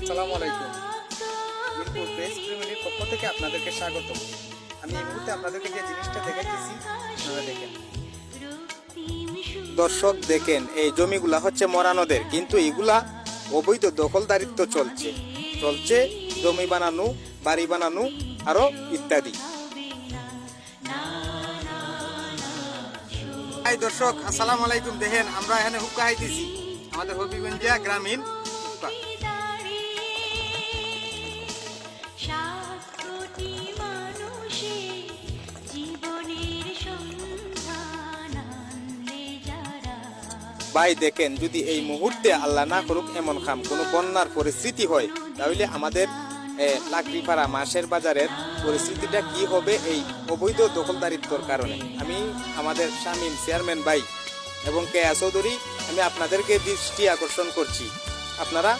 আসসালামু আলাইকুম। মিরপুর প্রেস প্রিমিয়ারের পক্ষ থেকে আপনাদেরকে স্বাগত। আমি এই মুহূর্তে আপনাদেরকে যে জিনিসটা দেখাইতেছি আপনারা দেখেন। দর্শক দেখেন, এই জমিগুলা হচ্ছে মরানোদের, কিন্তু এগুলা অবৈধ দখলদারিত্ব চলছে জমি বানানো, বাড়ি বানানো আরো ইত্যাদি। হাই দর্শক, আসসালামু আলাইকুম। দেখেন আমরা এখানে হুক্কা খাইতেছি, আমাদের হবিগঞ্জিয়া গ্রামীণ হুক্কা। ভাই দেখেন, যদি এই মুহূর্তে আল্লাহ না করুক এমন কোনো বন্যার পরিস্থিতি হয়, তাহলে আমাদের লাকড়িপাড়া মাসের বাজারের পরিস্থিতিটা কি হবে এই অবৈধ দখলদারিত্বর কারণে। আমি আমাদের শামীম চেয়ারম্যান ভাই এবং কেয়া চৌধুরী, আমি আপনাদেরকে দৃষ্টি আকর্ষণ করছি, আপনারা